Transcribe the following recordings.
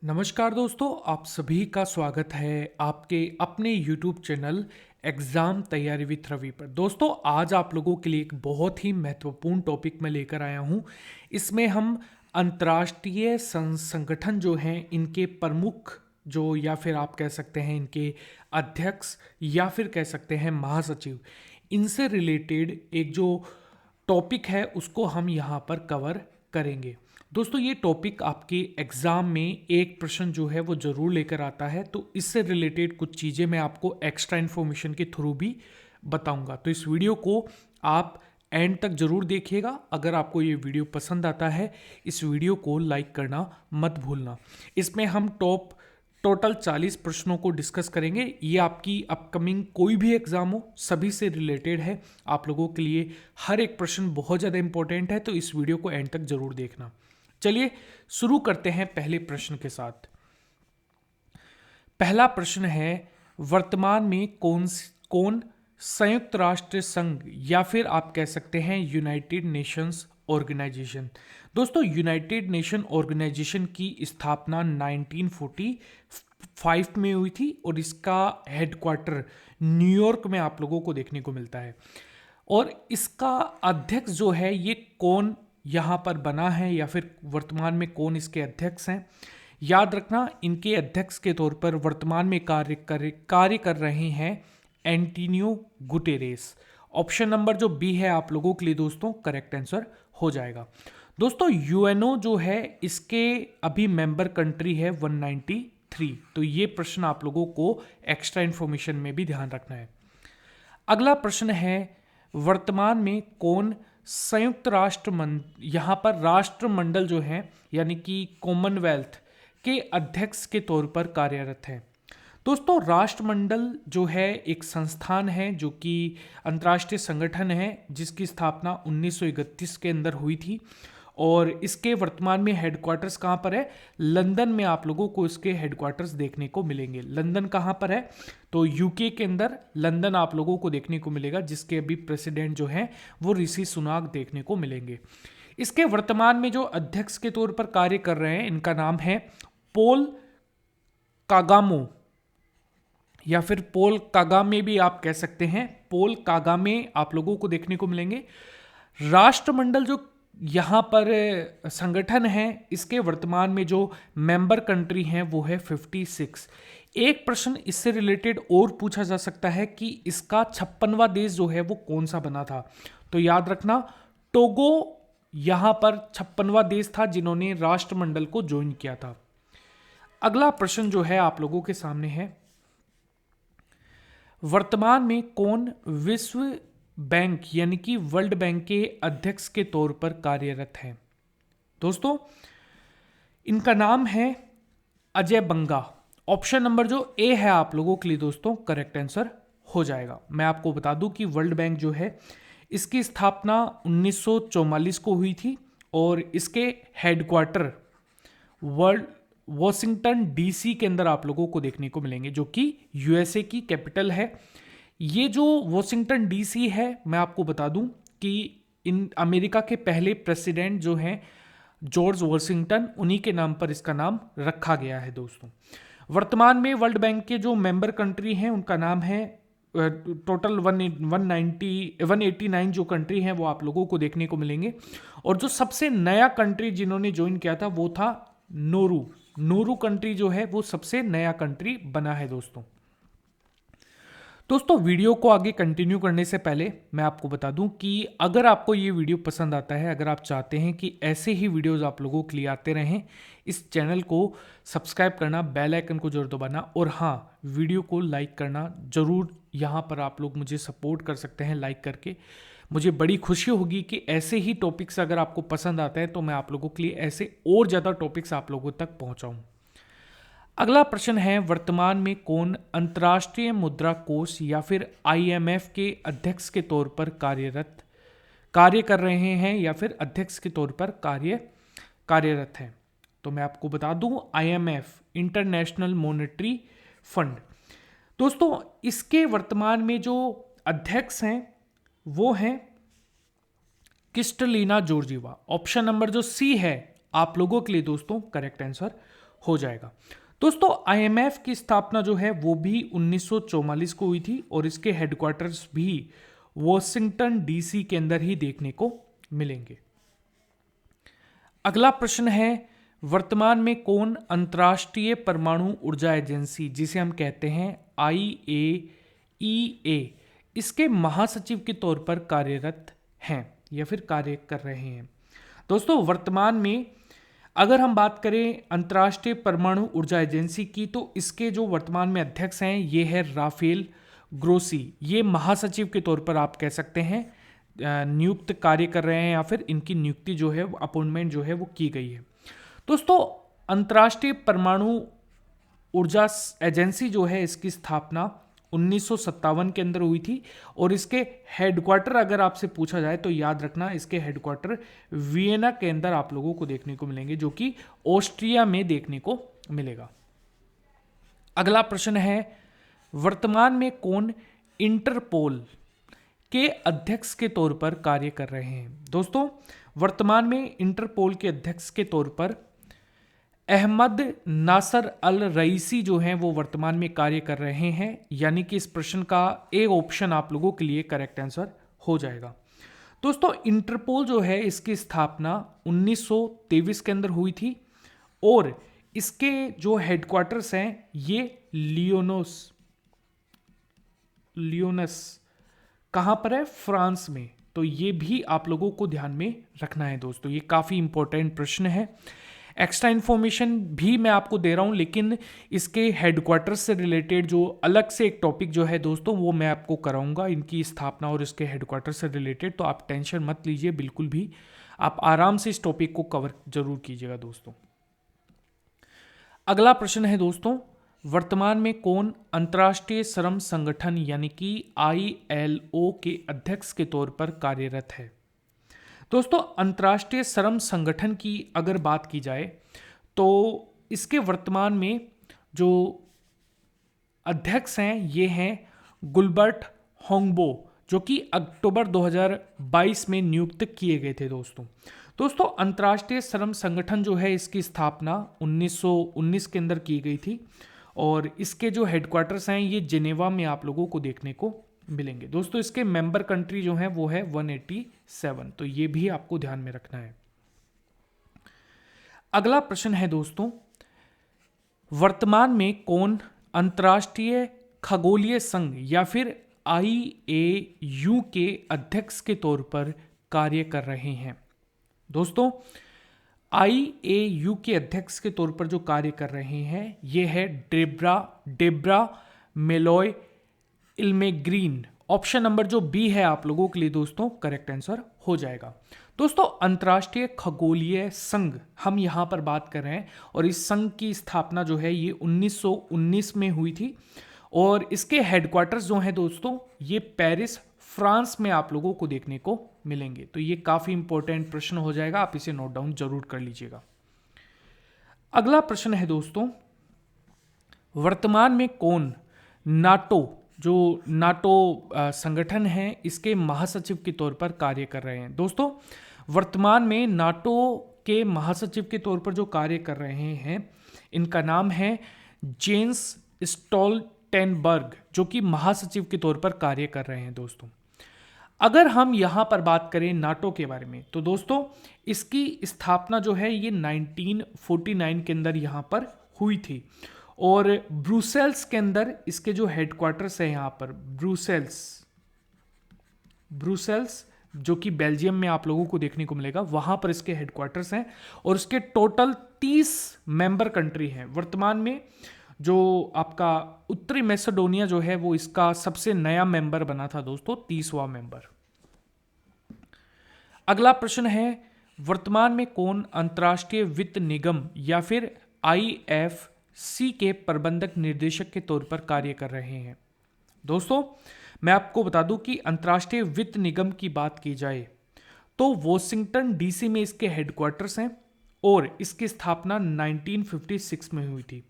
नमस्कार दोस्तों, आप सभी का स्वागत है आपके अपने YouTube चैनल एग्ज़ाम तैयारी विथ रवि पर। दोस्तों, आज आप लोगों के लिए एक बहुत ही महत्वपूर्ण टॉपिक मैं लेकर आया हूं। इसमें हम अंतर्राष्ट्रीय संगठन जो हैं इनके प्रमुख जो या फिर आप कह सकते हैं इनके अध्यक्ष या फिर कह सकते हैं महासचिव, इनसे रिलेटेड एक जो टॉपिक है उसको हम यहाँ पर कवर करेंगे। दोस्तों, ये टॉपिक आपके एग्ज़ाम में एक प्रश्न जो है वो ज़रूर लेकर आता है, तो इससे रिलेटेड कुछ चीज़ें मैं आपको एक्स्ट्रा इन्फॉर्मेशन के थ्रू भी बताऊंगा। तो इस वीडियो को आप एंड तक ज़रूर देखिएगा। अगर आपको ये वीडियो पसंद आता है, इस वीडियो को लाइक करना मत भूलना। इसमें हम टोटल 40 प्रश्नों को डिस्कस करेंगे। ये आपकी अपकमिंग कोई भी एग्जाम हो, सभी से रिलेटेड है। आप लोगों के लिए हर एक प्रश्न बहुत ज़्यादा इंपॉर्टेंट है, तो इस वीडियो को एंड तक जरूर देखना। चलिए शुरू करते हैं पहले प्रश्न के साथ। पहला प्रश्न है, वर्तमान में कौन संयुक्त राष्ट्र संघ या फिर आप कह सकते हैं यूनाइटेड नेशंस ऑर्गेनाइजेशन। दोस्तों, यूनाइटेड नेशन ऑर्गेनाइजेशन की स्थापना 1945 में हुई थी और इसका हेडक्वार्टर न्यूयॉर्क में आप लोगों को देखने को मिलता है। और इसका अध्यक्ष जो है ये कौन यहाँ पर बना है या फिर वर्तमान में कौन इसके अध्यक्ष हैं, याद रखना इनके अध्यक्ष के तौर पर वर्तमान में कार्य कर रहे हैं एंटोनियो गुटेरेस। ऑप्शन नंबर जो बी है आप लोगों के लिए दोस्तों करेक्ट आंसर हो जाएगा। दोस्तों, यूएनओ जो है इसके अभी मेंबर कंट्री है 193। तो ये प्रश्न आप लोगों को एक्स्ट्रा इंफॉर्मेशन में भी ध्यान रखना है। अगला प्रश्न है, वर्तमान में कौन संयुक्त यहाँ पर राष्ट्रमंडल जो है यानी कि कॉमनवेल्थ के अध्यक्ष के तौर पर कार्यरत है। दोस्तों, राष्ट्रमंडल जो है एक संस्थान है जो कि अंतर्राष्ट्रीय संगठन है जिसकी स्थापना 1931 के अंदर हुई थी और इसके वर्तमान में हेडक्वार्टर्स कहाँ पर है? लंदन में आप लोगों को इसके हेडक्वार्टर्स देखने को मिलेंगे। लंदन कहाँ पर है? तो यूके के अंदर लंदन आप लोगों को देखने को मिलेगा, जिसके अभी प्रेसिडेंट जो हैं वो ऋषि सुनाक देखने को मिलेंगे। इसके वर्तमान में जो अध्यक्ष के तौर पर कार्य कर रहे हैं इनका नाम है पोल कागामो या फिर पोल कागामे भी आप कह सकते हैं। पोल कागामे आप लोगों को देखने को मिलेंगे। राष्ट्रमंडल जो यहाँ पर संगठन है इसके वर्तमान में जो मेंबर कंट्री हैं वो है 56। एक प्रश्न इससे रिलेटेड और पूछा जा सकता है कि इसका 56वां देश जो है वो कौन सा बना था। तो याद रखना टोगो यहाँ पर 56वां देश था जिन्होंने राष्ट्रमंडल को ज्वाइन किया था। अगला प्रश्न जो है आप लोगों के सामने है, वर्तमान में कौन विश्व बैंक यानी कि वर्ल्ड बैंक के अध्यक्ष के तौर पर कार्यरत है। दोस्तों, इनका नाम है अजय बंगा। ऑप्शन नंबर जो ए है आप लोगों के लिए दोस्तों करेक्ट आंसर हो जाएगा। मैं आपको बता दूं कि वर्ल्ड बैंक जो है इसकी स्थापना 1944 को हुई थी और इसके हेडक्वार्टर वॉशिंगटन डीसी के अंदर आप लोगों को देखने को मिलेंगे, जो कि यूएसए की कैपिटल है। ये जो वॉशिंगटन डीसी है मैं आपको बता दूं कि इन अमेरिका के पहले प्रेसिडेंट जो हैं जॉर्ज वॉशिंगटन, उन्हीं के नाम पर इसका नाम रखा गया है। दोस्तों, वर्तमान में वर्ल्ड बैंक के जो मेंबर कंट्री हैं उनका नाम है टोटल 189 जो कंट्री हैं वो आप लोगों को देखने को मिलेंगे। और जो सबसे नया कंट्री जिन्होंने ज्वाइन किया था वो था नोरू कंट्री जो है वो सबसे नया कंट्री बना है। दोस्तों, वीडियो को आगे कंटिन्यू करने से पहले मैं आपको बता दूं कि अगर आपको ये वीडियो पसंद आता है, अगर आप चाहते हैं कि ऐसे ही वीडियोस आप लोगों के लिए आते रहें, इस चैनल को सब्सक्राइब करना, बेल आइकन को जरूर दबाना और हाँ, वीडियो को लाइक करना जरूर। यहाँ पर आप लोग मुझे सपोर्ट कर सकते हैं लाइक करके। मुझे बड़ी खुशी होगी कि ऐसे ही टॉपिक्स अगर आपको पसंद आता है तो मैं आप लोगों के लिए ऐसे और ज़्यादा टॉपिक्स आप लोगों तक पहुँचाऊँ। अगला प्रश्न है, वर्तमान में कौन अंतर्राष्ट्रीय मुद्रा कोष या फिर आईएमएफ के अध्यक्ष के तौर पर कार्य कर रहे हैं या फिर अध्यक्ष के तौर पर कार्यरत हैं। तो मैं आपको बता दूं आईएमएफ इंटरनेशनल मॉनेटरी फंड। दोस्तों, इसके वर्तमान में जो अध्यक्ष हैं वो हैं क्रिस्टलिना जॉर्जिवा। ऑप्शन नंबर जो सी है आप लोगों के लिए दोस्तों करेक्ट आंसर हो जाएगा। दोस्तों IMF की स्थापना जो है वो भी 1944 को हुई थी और इसके हेडक्वार्टर्स भी वॉशिंगटन DC के अंदर ही देखने को मिलेंगे। अगला प्रश्न है, वर्तमान में कौन अंतर्राष्ट्रीय परमाणु ऊर्जा एजेंसी, जिसे हम कहते हैं IAEA, इसके महासचिव के तौर पर कार्यरत हैं या फिर कार्य कर रहे हैं? दोस्तों वर्तमान में अगर हम बात करें अंतर्राष्ट्रीय परमाणु ऊर्जा एजेंसी की, तो इसके जो वर्तमान में अध्यक्ष हैं ये है राफेल ग्रोसी। ये महासचिव के तौर पर आप कह सकते हैं नियुक्त कार्य कर रहे हैं या फिर इनकी नियुक्ति जो है अपॉइंटमेंट जो है वो की गई है। दोस्तों अंतर्राष्ट्रीय परमाणु ऊर्जा एजेंसी जो है इसकी स्थापना 1957 के अंदर हुई थी और इसके हेडक्वार्टर अगर आपसे पूछा जाए तो याद रखना इसके हेडक्वार्टर वियना के अंदर आप लोगों को देखने को मिलेंगे, जो कि ऑस्ट्रिया में देखने को मिलेगा। अगला प्रश्न है, वर्तमान में कौन इंटरपोल के अध्यक्ष के तौर पर कार्य कर रहे हैं? दोस्तों वर्तमान में इंटरपोल के अध्यक्ष के तौर पर अहमद नासर अल रईसी जो हैं वो वर्तमान में कार्य कर रहे हैं, यानी कि इस प्रश्न का ए ऑप्शन आप लोगों के लिए करेक्ट आंसर हो जाएगा। दोस्तों इंटरपोल जो है इसकी स्थापना 1923 के अंदर हुई थी और इसके जो हेडक्वार्टर्स हैं ये लियोनस कहां पर है? फ्रांस में। तो ये भी आप लोगों को ध्यान में रखना है दोस्तों, ये काफी इंपॉर्टेंट प्रश्न है। एक्स्ट्रा इन्फॉर्मेशन भी मैं आपको दे रहा हूं, लेकिन इसके हेडक्वार्टर्स से रिलेटेड जो अलग से एक टॉपिक जो है दोस्तों वो मैं आपको कराऊंगा, इनकी स्थापना और इसके हेडक्वार्टर से रिलेटेड। तो आप टेंशन मत लीजिए बिल्कुल भी, आप आराम से इस टॉपिक को कवर जरूर कीजिएगा दोस्तों। अगला प्रश्न है दोस्तों, वर्तमान में कौन अंतर्राष्ट्रीय श्रम संगठन यानी कि ILO के अध्यक्ष के तौर पर कार्यरत है? दोस्तों अंतर्राष्ट्रीय श्रम संगठन की अगर बात की जाए तो इसके वर्तमान में जो अध्यक्ष हैं ये हैं गुलबर्ट होंगबो, जो कि अक्टूबर 2022 में नियुक्त किए गए थे दोस्तों अंतर्राष्ट्रीय श्रम संगठन जो है इसकी स्थापना 1919 के अंदर की गई थी और इसके जो हेडक्वार्टर्स हैं ये जिनेवा में आप लोगों को देखने को मिलेंगे। दोस्तों इसके मेंबर कंट्री जो है वो है 187, तो ये भी आपको ध्यान में रखना है। अगला प्रश्न है दोस्तों, वर्तमान में कौन अंतर्राष्ट्रीय खगोलीय संघ या फिर IAU के अध्यक्ष के तौर पर कार्य कर रहे हैं? दोस्तों IAU के अध्यक्ष के तौर पर जो कार्य कर रहे हैं ये है डेब्रा मेलोय इल्मेग्रीन। ऑप्शन नंबर जो बी है आप लोगों के लिए दोस्तों करेक्ट आंसर हो जाएगा। दोस्तों अंतर्राष्ट्रीय खगोलीय संघ हम यहां पर बात कर रहे हैं और इस संघ की स्थापना जो है ये 1919 में हुई थी और इसके हेडक्वार्टर्स जो हैं दोस्तों ये पेरिस फ्रांस में आप लोगों को देखने को मिलेंगे। तो ये काफी इंपॉर्टेंट प्रश्न हो जाएगा, आप इसे नोट डाउन जरूर कर लीजिएगा। अगला प्रश्न है दोस्तों, वर्तमान में कौन नाटो संगठन है इसके महासचिव के तौर पर कार्य कर रहे हैं? दोस्तों वर्तमान में नाटो के महासचिव के तौर पर जो कार्य कर रहे हैं इनका नाम है जेन्स स्टोल्टेनबर्ग, जो कि महासचिव के तौर पर कार्य कर रहे हैं दोस्तों। अगर हम यहां पर बात करें नाटो के बारे में तो दोस्तों इसकी स्थापना जो है ये 1949 के अंदर यहां पर हुई थी और ब्रुसेल्स के अंदर इसके जो हेडक्वार्टर्स है यहाँ पर ब्रुसेल्स जो कि बेल्जियम में आप लोगों को देखने को मिलेगा, वहां पर इसके हेडक्वार्टर्स हैं और इसके टोटल 30 मेंबर कंट्री हैं। वर्तमान में जो आपका उत्तरी मैसेडोनिया जो है वो इसका सबसे नया मेंबर बना था दोस्तों, 30वां मेंबर। अगला प्रश्न है, वर्तमान में कौन अंतर्राष्ट्रीय वित्त निगम या फिर IFC के प्रबंधक निर्देशक के तौर पर कार्य कर रहे हैं? दोस्तों मैं आपको बता दूं कि अंतर्राष्ट्रीय वित्त निगम की बात की जाए तो वॉशिंगटन DC में इसके हेडक्वार्टर्स हैं और इसकी स्थापना 1956 में हुई थी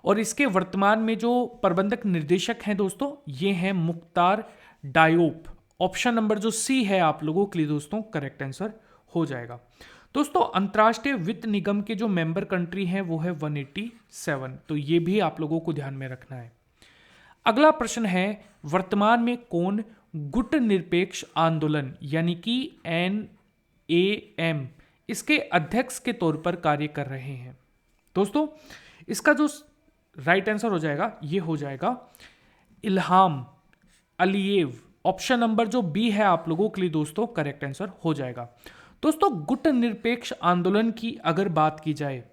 और इसके वर्तमान में जो प्रबंधक निर्देशक हैं दोस्तों ये हैं मुख्तार डायोप। ऑप्शन नंबर जो सी है आप लोगों के लिए दोस्तों करेक्ट आंसर हो जाएगा। दोस्तों अंतर्राष्ट्रीय वित्त निगम के जो मेंबर कंट्री हैं वो है 187, तो ये भी आप लोगों को ध्यान में रखना है। अगला प्रश्न है, वर्तमान में कौन गुट निरपेक्ष आंदोलन यानी कि NAM इसके अध्यक्ष के तौर पर कार्य कर रहे हैं? दोस्तों इसका जो राइट आंसर हो जाएगा ये हो जाएगा इल्हाम अलीयेव। ऑप्शन नंबर जो बी है आप लोगों के लिए दोस्तों करेक्ट आंसर हो जाएगा। दोस्तों गुट निरपेक्ष आंदोलन की अगर बात की जाए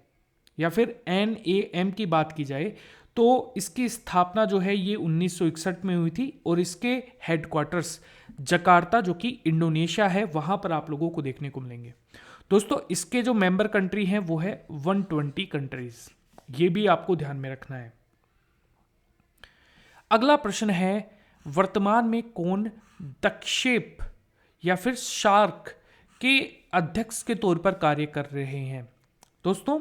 या फिर NAM की बात की जाए तो इसकी स्थापना जो है ये 1961 में हुई थी और इसके हेडक्वार्टर्स जकार्ता जो कि इंडोनेशिया है वहां पर आप लोगों को देखने को मिलेंगे। दोस्तों इसके जो मेंबर कंट्री हैं वो है 120 कंट्रीज, ये भी आपको ध्यान में रखना है। अगला प्रश्न है, वर्तमान में कौन दक्षेप या फिर शार्क के अध्यक्ष के तौर पर कार्य कर रहे हैं? दोस्तों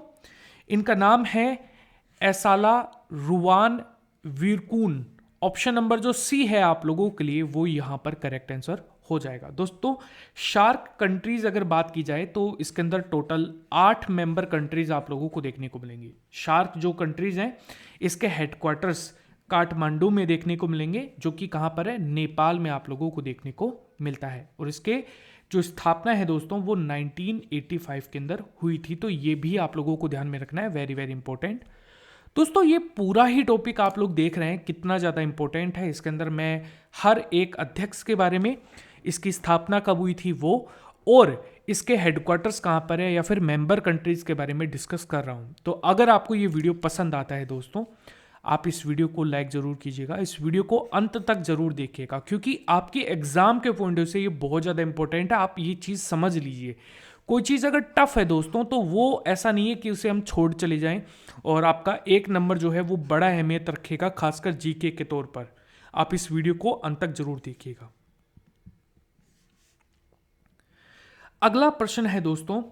इनका नाम है एसाला रुवान वीरकून। ऑप्शन नंबर जो सी है आप लोगों के लिए वो यहां पर करेक्ट आंसर हो जाएगा। दोस्तों शार्क कंट्रीज अगर बात की जाए तो इसके अंदर टोटल 8 मेंबर कंट्रीज आप लोगों को देखने को मिलेंगी। शार्क जो कंट्रीज हैं इसके हेडक्वार्टर्स काठमांडू में देखने को मिलेंगे जो कि कहां पर है, नेपाल में आप लोगों को देखने को मिलता है। और इसके जो स्थापना है दोस्तों वो 1985 के अंदर हुई थी, तो ये भी आप लोगों को ध्यान में रखना है, वेरी वेरी इंपॉर्टेंट। दोस्तों ये पूरा ही टॉपिक आप लोग देख रहे हैं कितना ज़्यादा इंपॉर्टेंट है। इसके अंदर मैं हर एक अध्यक्ष के बारे में, इसकी स्थापना कब हुई थी वो, और इसके हेडक्वार्टर्स कहाँ पर है या फिर मेंबर कंट्रीज के बारे में डिस्कस कर रहा हूँ। तो अगर आपको ये वीडियो पसंद आता है दोस्तों, आप इस वीडियो को लाइक ज़रूर कीजिएगा, इस वीडियो को अंत तक ज़रूर देखिएगा क्योंकि आपके एग्जाम के पॉइंट ऑफ से ये बहुत ज़्यादा इंपॉर्टेंट है। आप ये चीज़ समझ लीजिए, कोई चीज़ अगर टफ है दोस्तों तो वो ऐसा नहीं है कि उसे हम छोड़ चले जाएं और आपका एक नंबर जो है वो बड़ा अहमियत रखेगा, खासकर जीके के तौर पर। आप इस वीडियो को अंत तक जरूर देखिएगा। अगला प्रश्न है दोस्तों,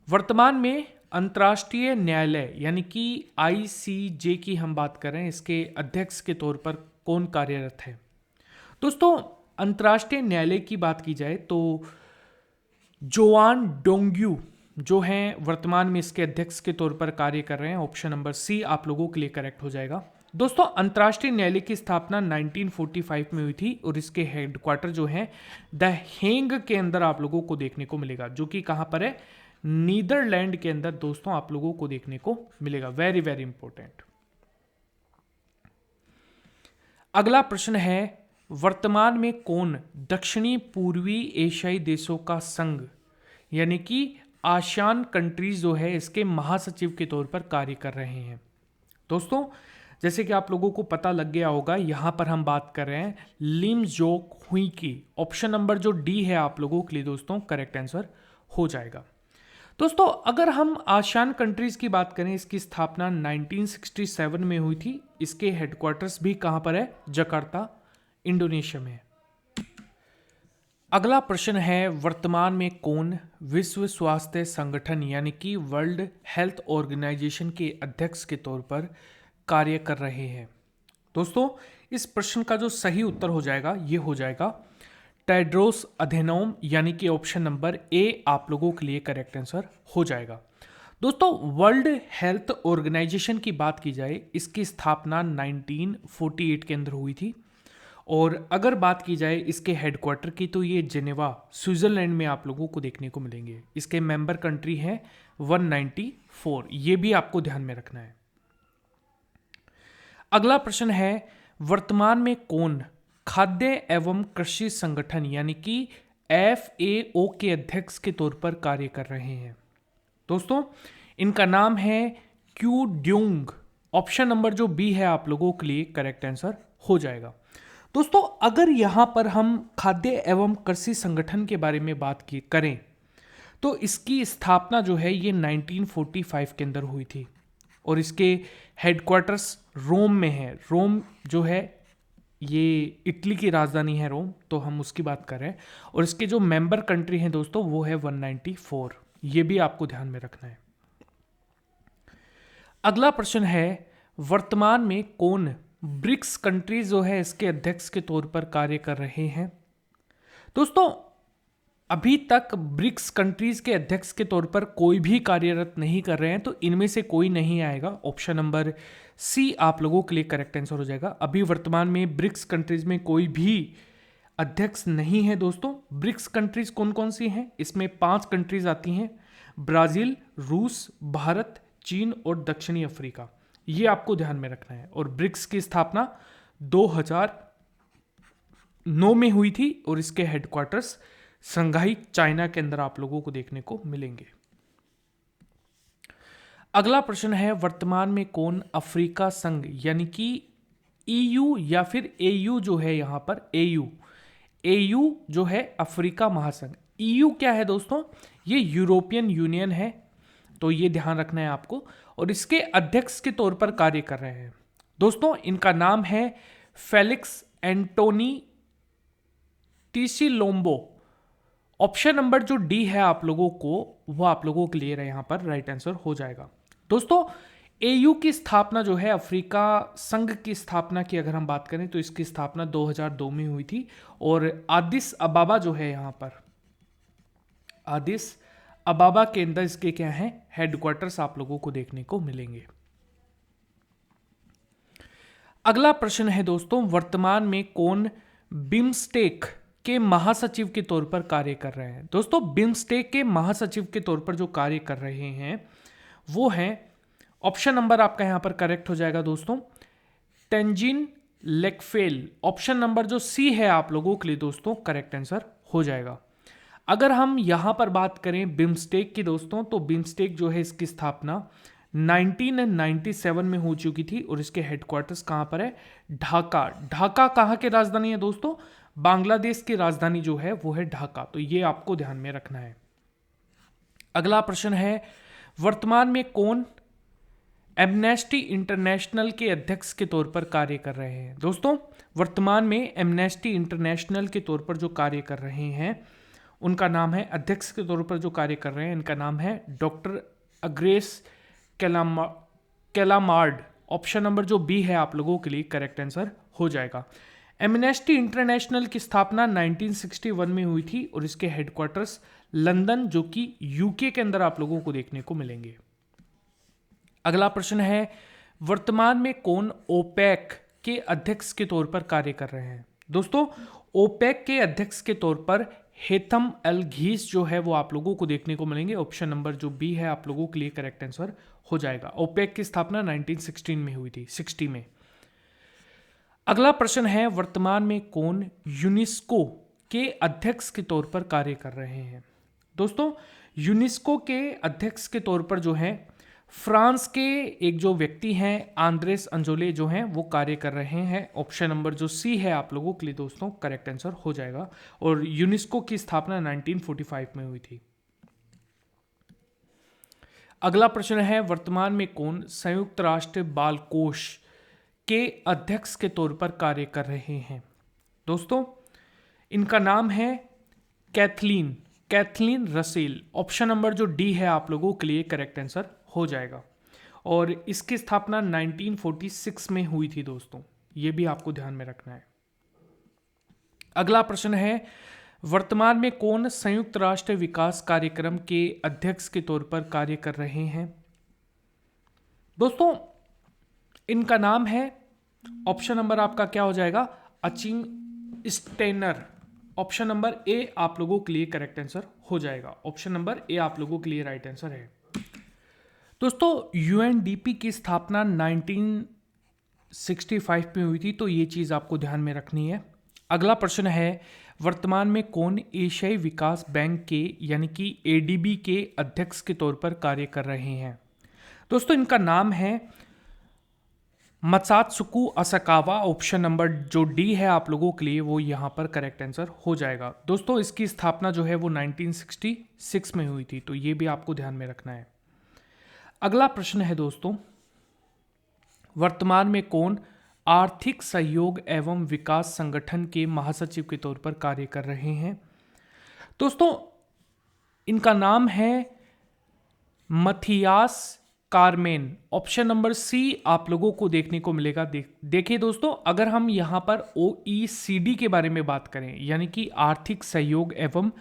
वर्तमान में अंतर्राष्ट्रीय न्यायालय यानी कि ICJ की हम बात कर रहे हैं, इसके अध्यक्ष के तौर पर कौन कार्यरत है? दोस्तों अंतर्राष्ट्रीय न्यायालय की बात की जाए तो जोआन डोंग्यू जो हैं वर्तमान में इसके अध्यक्ष के तौर पर कार्य कर रहे हैं। ऑप्शन नंबर सी आप लोगों के लिए करेक्ट हो जाएगा। दोस्तों अंतर्राष्ट्रीय न्यायालय की स्थापना 1945 में हुई थी और इसके हेडक्वार्टर जो है द हेंग के अंदर आप लोगों को देखने को मिलेगा, जो कि कहां पर है, नीदरलैंड के अंदर दोस्तों आप लोगों को देखने को मिलेगा, वेरी वेरी इंपॉर्टेंट। अगला प्रश्न है, वर्तमान में कौन दक्षिणी पूर्वी एशियाई देशों का संघ यानी कि आसियान कंट्रीज जो है इसके महासचिव के तौर पर कार्य कर रहे हैं? दोस्तों जैसे कि आप लोगों को पता लग गया होगा, यहां पर हम बात कर रहे हैं लिम जोक हुई की। ऑप्शन नंबर जो डी है आप लोगों के लिए दोस्तों करेक्ट आंसर हो जाएगा। दोस्तों अगर हम आसियान कंट्रीज की बात करें, इसकी स्थापना 1967 में हुई थी। इसके हेडक्वार्टर्स भी कहां पर है, जकार्ता इंडोनेशिया में। अगला प्रश्न है, वर्तमान में कौन विश्व स्वास्थ्य संगठन यानी कि वर्ल्ड हेल्थ ऑर्गेनाइजेशन के अध्यक्ष के तौर पर कार्य कर रहे हैं? दोस्तों इस प्रश्न का जो सही उत्तर हो जाएगा ये हो जाएगा टेड्रोस अधेनोम यानी कि ऑप्शन नंबर ए आप लोगों के लिए करेक्ट आंसर हो जाएगा। दोस्तों वर्ल्ड हेल्थ ऑर्गेनाइजेशन की बात की जाए, इसकी स्थापना 1948 के अंदर हुई थी और अगर बात की जाए इसके हेडक्वार्टर की तो ये जेनेवा स्विट्जरलैंड में आप लोगों को देखने को मिलेंगे। इसके मेंबर कंट्री हैं 194, ये भी आपको ध्यान में रखना है। अगला प्रश्न है, वर्तमान में कौन खाद्य एवं कृषि संगठन यानी कि FAO के अध्यक्ष के तौर पर कार्य कर रहे हैं? दोस्तों इनका नाम है क्यू ड्यूंग। ऑप्शन नंबर जो बी है आप लोगों के लिए करेक्ट आंसर हो जाएगा। दोस्तों अगर यहां पर हम खाद्य एवं कृषि संगठन के बारे में बात की करें तो इसकी स्थापना जो है ये 1945 के अंदर हुई थी और इसके हेडक्वार्टर्स रोम में है। रोम जो है ये इटली की राजधानी है रोम, तो हम उसकी बात कर रहे हैं और इसके जो मेंबर कंट्री हैं दोस्तों वो है 194, ये भी आपको ध्यान में रखना है। अगला प्रश्न है, वर्तमान में कौन ब्रिक्स कंट्रीज जो है इसके अध्यक्ष के तौर पर कार्य कर रहे हैं? दोस्तों अभी तक ब्रिक्स कंट्रीज के अध्यक्ष के तौर पर कोई भी कार्यरत नहीं कर रहे हैं, तो इनमें से कोई नहीं आएगा। ऑप्शन नंबर सी आप लोगों के लिए करेक्ट आंसर हो जाएगा। अभी वर्तमान में ब्रिक्स कंट्रीज में कोई भी अध्यक्ष नहीं है दोस्तों। ब्रिक्स कंट्रीज कौन कौन सी हैं? इसमें 5 कंट्रीज आती हैं, ब्राजील, रूस, भारत, चीन और दक्षिणी अफ्रीका। ये आपको ध्यान में रखना है। और ब्रिक्स की स्थापना 2009 में हुई थी और इसके हेडक्वार्टर्स संघाई चाइना के अंदर आप लोगों को देखने को मिलेंगे। अगला प्रश्न है, वर्तमान में कौन अफ्रीका संघ यानी कि ईयू या फिर एयू जो है, यहां पर एयू जो है अफ्रीका महासंघ। ईयू क्या है दोस्तों? ये यूरोपियन यूनियन है, तो ये ध्यान रखना है आपको। और इसके अध्यक्ष के तौर पर कार्य कर रहे हैं दोस्तों, इनका नाम है फेलिक्स एंटोनी टीसीलोम्बो। ऑप्शन नंबर जो डी है आप लोगों को, वो आप लोगों के लिए यहां पर राइट आंसर हो जाएगा। दोस्तों एयू की स्थापना जो है, अफ्रीका संघ की स्थापना की अगर हम बात करें तो इसकी स्थापना 2002 में हुई थी। और आदिस अबाबा जो है, यहां पर आदिस अबाबा के अंदर इसके क्या है, हेडक्वार्टर्स आप लोगों को देखने को मिलेंगे। अगला प्रश्न है दोस्तों, वर्तमान में कौन बिम्स्टेक के महासचिव के तौर पर कार्य कर रहे हैं? दोस्तों बिम्स्टेक के महासचिव के तौर पर जो कार्य कर रहे हैं वो है, ऑप्शन नंबर आपका यहां पर करेक्ट हो जाएगा दोस्तों, टेंजिन लेकफेल। ऑप्शन नंबर जो सी है आप लोगों के लिए दोस्तों करेक्ट आंसर हो जाएगा। अगर हम यहां पर बात करें बिम्स्टेक की दोस्तों, तो बिम्स्टेक जो है इसकी स्थापना 1997 में हो चुकी थी और इसके हेडक्वार्टर्स कहां पर है? ढाका। ढाका कहां की राजधानी है दोस्तों? बांग्लादेश की राजधानी जो है वो है ढाका। तो ये आपको ध्यान में रखना है। अगला प्रश्न है, वर्तमान में कौन एमनेस्टी इंटरनेशनल के अध्यक्ष के तौर पर कार्य कर रहे हैं? दोस्तों वर्तमान में एमनेस्टी इंटरनेशनल के तौर पर जो कार्य कर रहे हैं उनका नाम है, अध्यक्ष के तौर पर जो कार्य कर रहे हैं इनका नाम है doctor aggress Callamard. Option number जो बी है आप लोगों के लिए करेक्ट आंसर हो जाएगा। एमनेस्टी इंटरनेशनल की स्थापना 1961 में हुई थी और इसके हेडक्वार्टर्स लंदन जो कि यूके के अंदर आप लोगों को देखने को मिलेंगे। अगला प्रश्न है, वर्तमान में कौन ओपेक के अध्यक्ष के तौर पर कार्य कर रहे हैं? दोस्तों ओपेक के अध्यक्ष के तौर पर हेथम अल घीस जो है वो आप लोगों को देखने को मिलेंगे। ऑप्शन नंबर जो बी है आप लोगों के लिए करेक्ट आंसर हो जाएगा। ओपेक की स्थापना 1916 में हुई थी, 60 में। अगला प्रश्न है, वर्तमान में कौन यूनेस्को के अध्यक्ष के तौर पर कार्य कर रहे हैं? दोस्तों यूनेस्को के अध्यक्ष के तौर पर जो है फ्रांस के एक जो व्यक्ति हैं आंद्रेस अंजोले जो हैं वो कार्य कर रहे हैं। ऑप्शन नंबर जो सी है आप लोगों के लिए दोस्तों करेक्ट आंसर हो जाएगा। और यूनेस्को की स्थापना 1945 में हुई थी। अगला प्रश्न है, वर्तमान में कौन संयुक्त राष्ट्र बाल कोष के अध्यक्ष के तौर पर कार्य कर रहे हैं? दोस्तों इनका नाम है कैथलीन रसेल। ऑप्शन नंबर जो डी है आप लोगों के लिए करेक्ट आंसर हो जाएगा। और इसकी स्थापना 1946 में हुई थी दोस्तों, ये भी आपको ध्यान में रखना है। अगला प्रश्न है, वर्तमान में कौन संयुक्त राष्ट्र विकास कार्यक्रम के अध्यक्ष के तौर पर कार्य कर रहे हैं? दोस्तों इनका नाम है, ऑप्शन नंबर आपका क्या हो जाएगा? Achim Steiner. Option number a आप लोगों के लिए करेक्ट आंसर हो जाएगा। ऑप्शन नंबर ए आप लोगों के लिए राइट आंसर है। दोस्तों यूएनडीपी की स्थापना 1965 में हुई थी, तो ये चीज आपको ध्यान में रखनी है। अगला प्रश्न है, वर्तमान में कौन एशियाई विकास बैंक के यानी कि एडीबी के अध्यक्ष के तौर पर कार्य कर रहे हैं? दोस्तों इनका नाम है मत्सात्सुकु असाकावा। ऑप्शन नंबर जो डी है आप लोगों के लिए वो यहां पर करेक्ट आंसर हो जाएगा। दोस्तों इसकी स्थापना जो है वो 1966 में हुई थी, तो ये भी आपको ध्यान में रखना है। अगला प्रश्न है दोस्तों, वर्तमान में कौन आर्थिक सहयोग एवं विकास संगठन के महासचिव के तौर पर कार्य कर रहे हैं? दोस्तों इनका नाम है Mathias Cormann. Option number c आप लोगों को देखने को मिलेगा। देखिए दोस्तों, अगर हम यहां पर OECD के बारे में बात करें यानी कि आर्थिक सहयोग एवं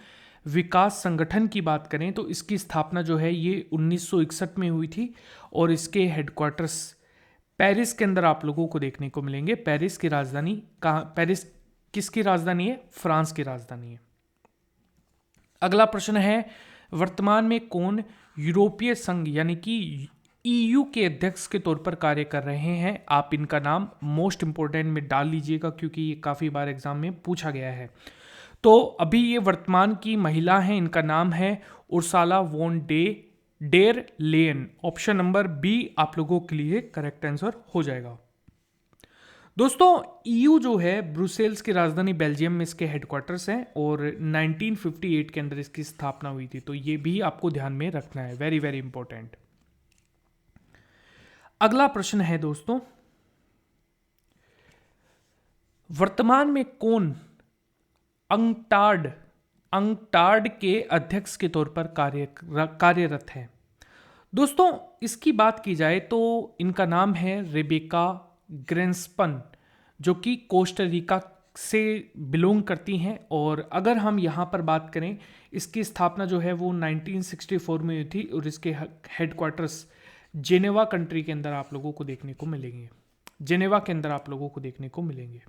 विकास संगठन की बात करें तो इसकी स्थापना जो है ये 1961 में हुई थी और इसके हेडक्वार्टर्स पेरिस के अंदर आप लोगों को देखने को मिलेंगे। पेरिस की राजधानी कहाँ, पेरिस किसकी राजधानी है? फ्रांस की राजधानी है। अगला प्रश्न है, वर्तमान में कौन यूरोपीय संघ यानी कि ईयू के अध्यक्ष के तौर पर कार्य कर रहे हैं? आप इनका नाम मोस्ट इंपोर्टेंट में डाल लीजिएगा क्योंकि ये काफ़ी बार एग्जाम में पूछा गया है। तो अभी ये वर्तमान की महिला हैं, इनका नाम है Ursula von der Leyen. Option number b आप लोगों के लिए करेक्ट आंसर हो जाएगा। दोस्तों ईयू जो है ब्रुसेल्स की राजधानी बेल्जियम में इसके हेडक्वार्टर्स हैं और 1958 के अंदर इसकी स्थापना हुई थी, तो ये भी आपको ध्यान में रखना है, वेरी वेरी इंपॉर्टेंट। अगला प्रश्न है दोस्तों, वर्तमान में कौन अंकटाड के अध्यक्ष के तौर पर कार्यरत है? दोस्तों इसकी बात की जाए तो इनका नाम है रेबेका ग्रेंस्पन, जो कि कोस्टारिका से बिलोंग करती हैं। और अगर हम यहाँ पर बात करें, इसकी स्थापना जो है वो 1964 में हुई थी और इसके हेडक्वार्टर्स जेनेवा कंट्री के अंदर आप लोगों को देखने को मिलेंगे, जेनेवा के अंदर आप लोगों को देखने को मिलेंगे।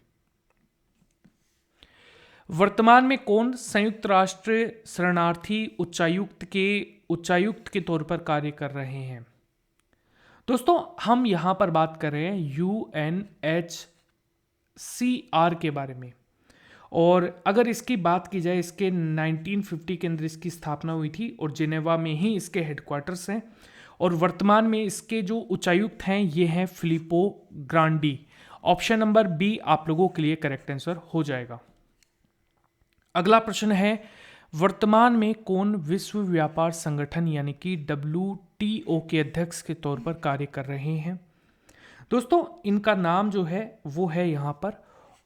वर्तमान में कौन संयुक्त राष्ट्र शरणार्थी उच्चायुक्त के तौर पर कार्य कर रहे हैं? दोस्तों हम यहां पर बात कर रहे हैं UNHCR के बारे में। और अगर इसकी बात की जाए, इसके 1950 के अंदर इसकी स्थापना हुई थी और जेनेवा में ही इसके हेडक्वार्टर्स हैं। और वर्तमान में इसके जो उच्चायुक्त हैं ये हैं फिलिपो ग्रांडी। ऑप्शन नंबर बी आप लोगों के लिए करेक्ट आंसर हो जाएगा। अगला प्रश्न है, वर्तमान में कौन विश्व व्यापार संगठन यानी कि WTO के अध्यक्ष के तौर पर कार्य कर रहे हैं? दोस्तों इनका नाम जो है वो है यहाँ पर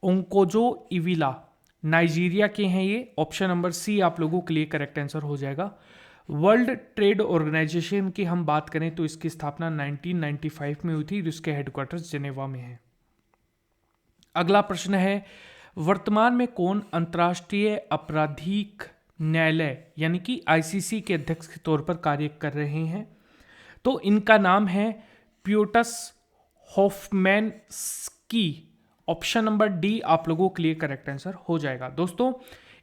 ओंकोजो इविला, नाइजीरिया के हैं ये। ऑप्शन नंबर सी आप लोगों के लिए करेक्ट आंसर हो जाएगा। वर्ल्ड ट्रेड ऑर्गेनाइजेशन की हम बात करें तो इसकी स्थापना 1995 में हुई थी, जिसके हेडक्वार्टर्स जेनेवा में है। अगला प्रश्न है, वर्तमान में कौन अंतर्राष्ट्रीय आपराधिक न्यायालय यानी कि ICC के अध्यक्ष के तौर पर कार्य कर रहे हैं? तो इनका नाम है प्योटस होफमैनस्की। ऑप्शन नंबर डी आप लोगों के लिए करेक्ट आंसर हो जाएगा। दोस्तों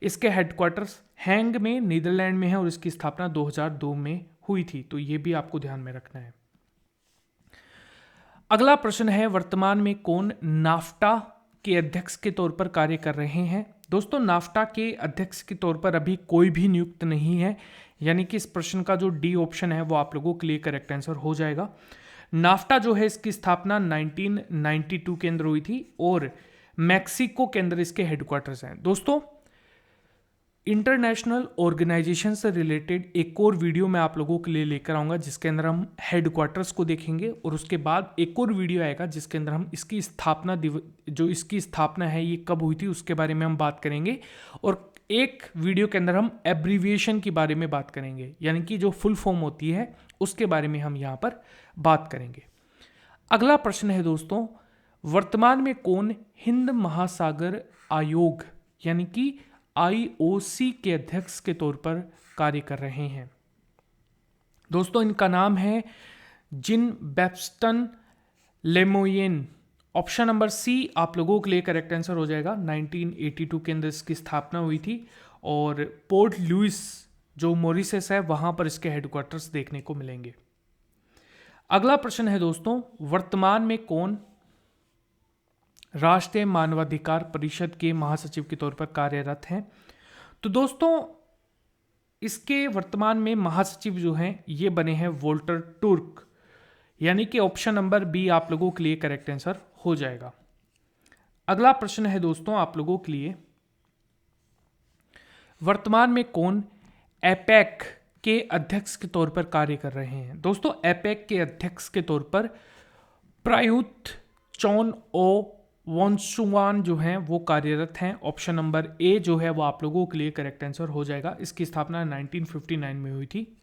इसके हेडक्वार्टर्स हैंग में नीदरलैंड में है और इसकी स्थापना 2002 में हुई थी, तो ये भी आपको ध्यान में रखना है। अगला प्रश्न है, वर्तमान में कौन नाफ्टा के अध्यक्ष के तौर पर कार्य कर रहे हैं? दोस्तों नाफ्टा के अध्यक्ष के तौर पर अभी कोई भी नियुक्त नहीं है, यानी कि इस प्रश्न का जो डी ऑप्शन है वो आप लोगों के लिए करेक्ट आंसर हो जाएगा। नाफ्टा जो है इसकी स्थापना 1992 के अंदर हुई थी और मैक्सिको के अंदर इसके हेडक्वार्टर्स हैं। दोस्तों इंटरनेशनल ऑर्गेनाइजेशन से रिलेटेड एक और वीडियो मैं आप लोगों के लिए लेकर आऊँगा, जिसके अंदर हम हेडक्वार्टर्स को देखेंगे और उसके बाद एक और वीडियो आएगा जिसके अंदर हम इसकी स्थापना जो इसकी स्थापना है ये कब हुई थी उसके बारे में हम बात करेंगे। और एक वीडियो के अंदर हम एब्रीविएशन के बारे में बात करेंगे, यानी कि जो फुल फॉर्म होती है उसके बारे में हम यहाँ पर बात करेंगे। अगला प्रश्न है दोस्तों, वर्तमान में कौन हिंद महासागर आयोग यानी कि IOC के अध्यक्ष के तौर पर कार्य कर रहे हैं? दोस्तों इनका नाम है जिन बेप्स्टन लेमोयन। ऑप्शन नंबर सी आप लोगों के लिए करेक्ट आंसर हो जाएगा। 1982 के अंदर इसकी स्थापना हुई थी और पोर्ट लुइस जो मॉरिशस है वहां पर इसके हेडक्वार्टर्स देखने को मिलेंगे। अगला प्रश्न है दोस्तों, वर्तमान में कौन राष्ट्रीय मानवाधिकार परिषद के महासचिव के तौर पर कार्यरत हैं? तो दोस्तों इसके वर्तमान में महासचिव जो हैं ये बने हैं वोल्टर टुर्क, यानी कि ऑप्शन नंबर बी आप लोगों के लिए करेक्ट आंसर हो जाएगा। अगला प्रश्न है दोस्तों आप लोगों के लिए, वर्तमान में कौन एपेक के अध्यक्ष के तौर पर कार्य कर रहे हैं? दोस्तों एपेक के अध्यक्ष के तौर पर प्रायुत चौन ओ वॉन्सुवान जो हैं वो कार्यरत हैं। ऑप्शन नंबर ए जो है वो आप लोगों के लिए करेक्ट आंसर हो जाएगा। इसकी स्थापना 1959 में हुई थी।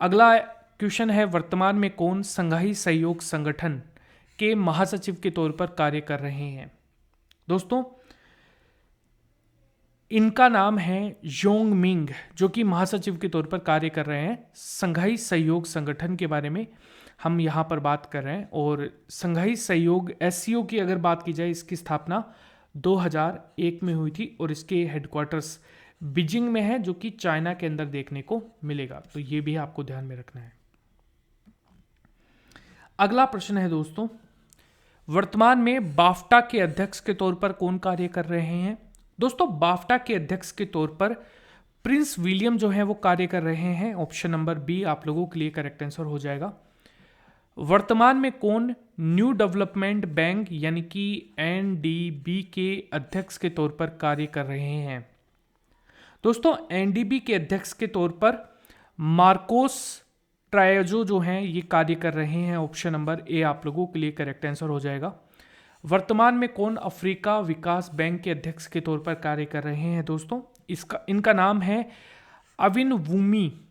अगला क्वेश्चन है, वर्तमान में कौन संघाई सहयोग संगठन के महासचिव के तौर पर कार्य कर रहे हैं? दोस्तों इनका नाम है योंग मिंग, जो कि महासचिव के तौर पर कार्य कर रहे हैं। संघाई सहयोग संगठन के बारे में हम यहाँ पर बात कर रहे हैं। और संघाई सहयोग SCO की अगर बात की जाए, इसकी स्थापना 2001 में हुई थी और इसके हेडक्वार्टर्स बीजिंग में है, जो कि चाइना के अंदर देखने को मिलेगा। तो ये भी आपको ध्यान में रखना है। अगला प्रश्न है दोस्तों, वर्तमान में बाफ्टा के अध्यक्ष के तौर पर कौन कार्य कर रहे हैं? दोस्तों, बाफ्टा के अध्यक्ष के तौर पर प्रिंस विलियम जो है वो कार्य कर रहे हैं। ऑप्शन नंबर बी आप लोगों के लिए करेक्ट आंसर हो जाएगा। वर्तमान में कौन न्यू डेवलपमेंट बैंक यानी कि NDB के अध्यक्ष के तौर पर कार्य कर रहे हैं? दोस्तों, NDB के अध्यक्ष के तौर पर मार्कोस ट्रायोजो जो हैं ये कार्य कर रहे हैं। ऑप्शन नंबर ए आप लोगों के लिए करेक्ट आंसर हो जाएगा। वर्तमान में कौन अफ्रीका विकास बैंक के अध्यक्ष के तौर पर कार्य कर रहे हैं? दोस्तों, इनका नाम है अविनवुमी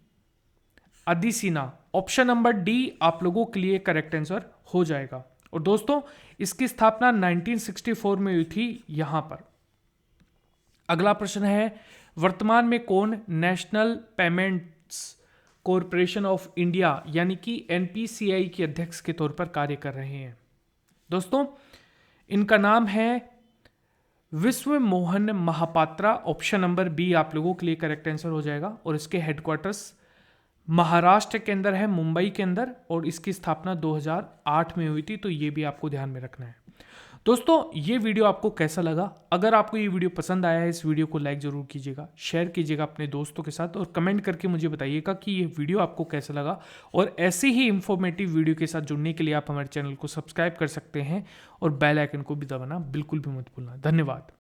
अदिसिना। ऑप्शन नंबर डी आप लोगों के लिए करेक्ट आंसर हो जाएगा। और दोस्तों, इसकी स्थापना 1964 में हुई थी यहां पर। अगला प्रश्न है, वर्तमान में कौन national payments corporation of India यानी कि NPCI के अध्यक्ष के तौर पर कार्य कर रहे हैं? दोस्तों, इनका नाम है Vishwa Mohan Mahapatra. Option number b आप लोगों के लिए करेक्ट आंसर हो जाएगा। और इसके हेडक्वार्टर्स महाराष्ट्र के अंदर है, मुंबई के अंदर, और इसकी स्थापना 2008 में हुई थी। तो ये भी आपको ध्यान में रखना है। दोस्तों, ये वीडियो आपको कैसा लगा? अगर आपको ये वीडियो पसंद आया है, इस वीडियो को लाइक जरूर कीजिएगा, शेयर कीजिएगा अपने दोस्तों के साथ, और कमेंट करके मुझे बताइएगा कि ये वीडियो आपको कैसा लगा। और ऐसे ही इंफॉर्मेटिव वीडियो के साथ जुड़ने के लिए आप हमारे चैनल को सब्सक्राइब कर सकते हैं और बेल आइकन को भी दबाना बिल्कुल भी मत भूलना। धन्यवाद।